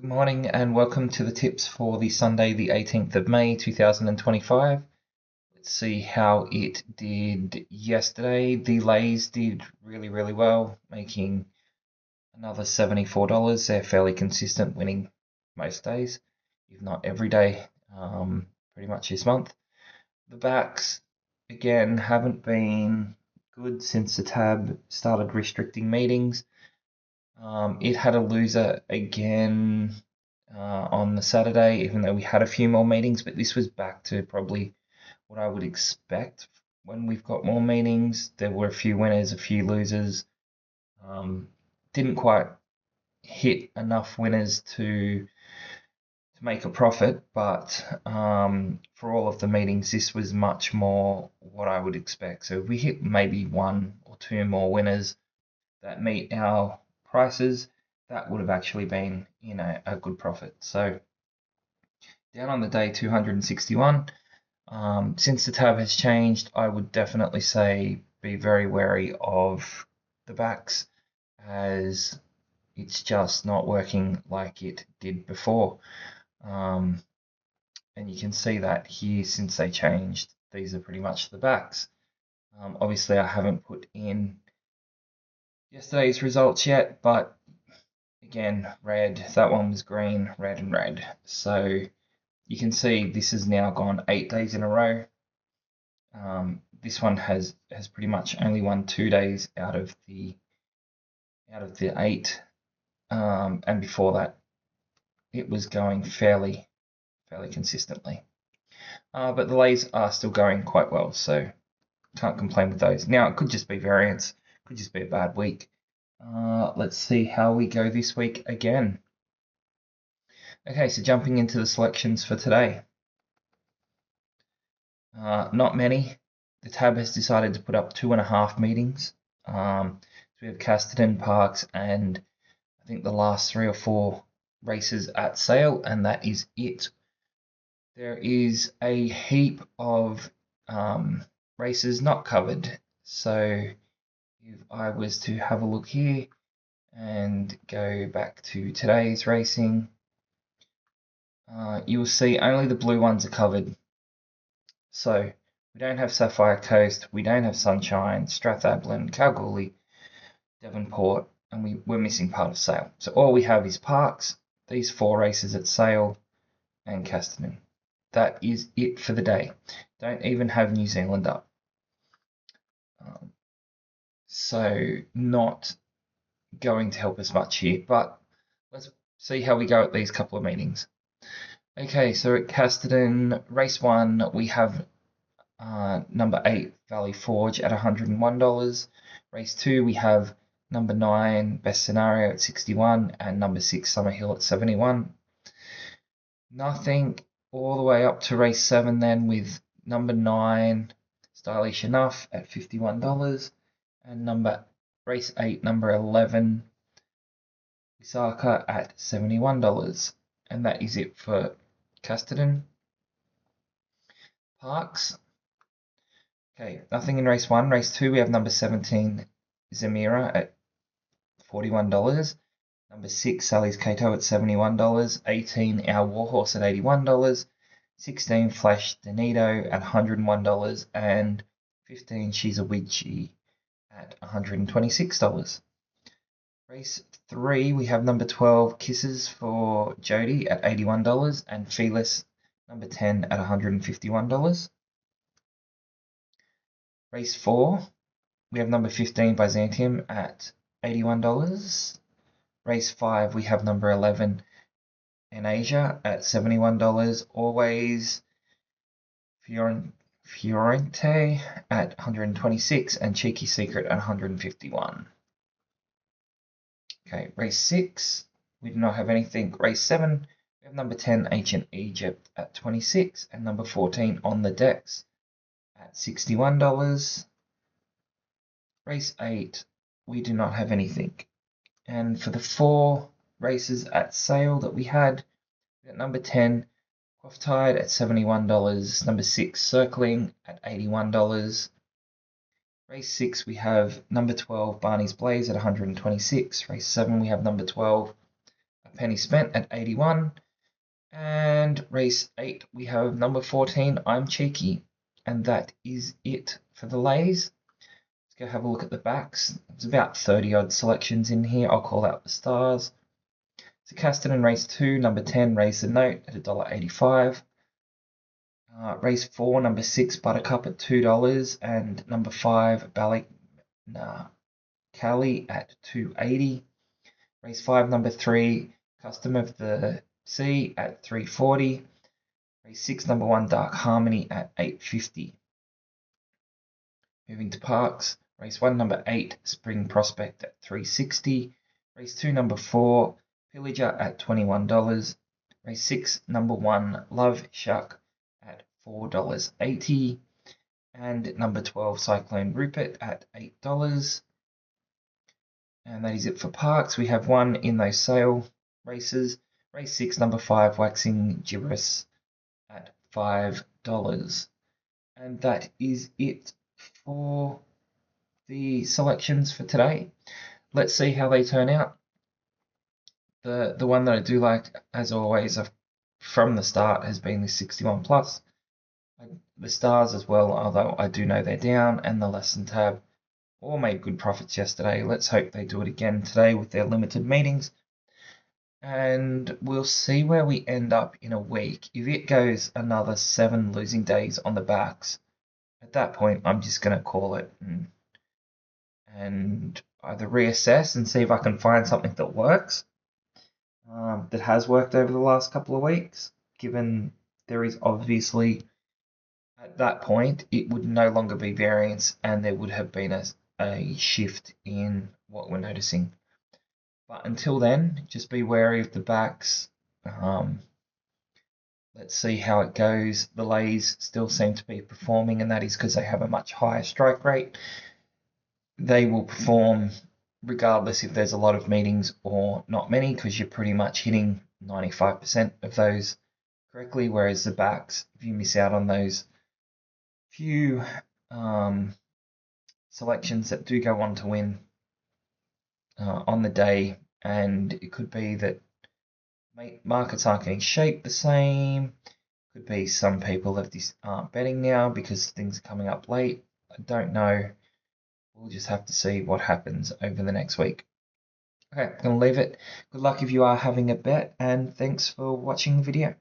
Good morning and welcome to the tips for the Sunday, the 18th of May 2025. Let's see how it did yesterday. The Lays did really well, making another $74. They're fairly consistent, winning most days, if not every day, pretty much this month. The backs, again, haven't been good since the tab started restricting meetings. It had a loser again on the Saturday, even though we had a few more meetings, but this was back to probably what I would expect when we've got more meetings. There were a few winners, a few losers. Didn't quite hit enough winners to make a profit, but for all of the meetings, this was much more what I would expect. So if we hit maybe one or two more winners that meet our prices, that would have actually been, a good profit. So down on the day 261. Since the tab has changed, I would definitely say be very wary of the backs, as it's just not working like it did before. And you can see that here since they changed. These are pretty much the backs. Obviously, I haven't put in yesterday's results yet, but again, red. That one was green, red, and red. So you can see this has now gone 8 days in a row. This one has pretty much only won 2 days out of the 8, and before that, it was going fairly consistently. But the lays are still going quite well, so can't complain with those. Now it could just be variance, could just be a bad week. Let's see how we go this week again. Okay, so jumping into the selections for today. Not many. The tab has decided to put up 2.5 meetings. So we have Casterton, Parks, and I think the last 3 or 4 races at sale, and that is it. There is a heap of races not covered. So if I was to have a look here and go back to today's racing, you'll see only the blue ones are covered. So we don't have Sapphire Coast, we don't have Sunshine, Strathablin, Kalgoorlie, Devonport, and we're missing part of Sale. So all we have is Parks, these 4 races at Sale, and Casterton. That is it for the day. Don't even have New Zealand up. So not going to help us much here, but let's see how we go at these couple of meetings. Okay, so at Casterton, race 1, we have number 8, Valley Forge at $101. Race 2, we have number 9, Best Scenario at 61, and number 6, Summerhill at 71. Nothing all the way up to race 7 then, with number 9, Stylish Enough at $51, and race 8, number 11, Visaka at $71. And that is it for Casterton. Parks. Okay, nothing in race 1. Race 2, we have number 17, Zamira at $41. Number 6, Sally's Kato at $71. 18, Our Warhorse at $81. 16, Flash Danito at $101. And 15, She's a Witchy at $126. Race 3, we have number 12, Kisses for Jody at $81. And Fearless, number 10, at $151. Race 4, we have number 15, Byzantium at $81. Race 5, we have number 11, in Asia at $71. Always Fiorente at $126, and Cheeky Secret at $151. Okay, race 6, we do not have anything. Race 7, we have number 10, Ancient Egypt at $26, and number 14, On the Decks at $61. Race 8, we do not have anything. And for the 4 races at sale that we had number 10, Quafftide at $71, number 6, Circling at $81. Race 6, we have number 12, Barney's Blaze at $126. Race 7, we have number 12, a penny spent at 81. And race 8, we have number 14, I'm Cheeky. And that is it for the lays. Let's go have a look at the backs. There's about 30 odd selections in here. I'll call out the stars. So Caston in race 2, number 10, Raise the Note at $1.85. Race 4, number 6, Buttercup at $2. And number 5, Cali at $2.80. Race 5, number 3, Custom of the Sea at $3.40. Race 6, number 1, Dark Harmony at $8.50. Moving to parks, race 1, number 8, Spring Prospect at $3.60. Race 2, number 4, Pillager at $21. Race 6, number 1, Love Shark at $4.80. And number 12, Cyclone Rupert at $8. And that is it for parks. We have one in those sale races. Race 6, number 5, Waxing Gibbous at $5. And that is it for the selections for today. Let's see how they turn out. The one that I do like, as always, from the start, has been the 61 plus. The stars as well, although I do know they're down, and the lesson tab all made good profits yesterday. Let's hope they do it again today with their limited meetings. And we'll see where we end up in a week. If it goes another 7 losing days on the backs, at that point I'm just going to call it and either reassess and see if I can find something that works, that has worked over the last couple of weeks, given there is obviously, at that point, it would no longer be variance and there would have been a shift in what we're noticing. But until then, just be wary of the backs. Let's see how it goes. The lays still seem to be performing, and that is because they have a much higher strike rate. They will perform regardless if there's a lot of meetings or not many, because you're pretty much hitting 95% of those correctly, whereas the backs, if you miss out on those few selections that do go on to win on the day, and it could be that markets aren't getting shaped the same. Could be some people aren't betting now because things are coming up late. I don't know. We'll just have to see what happens over the next week. Okay, I'm going to leave it. Good luck if you are having a bet, and thanks for watching the video.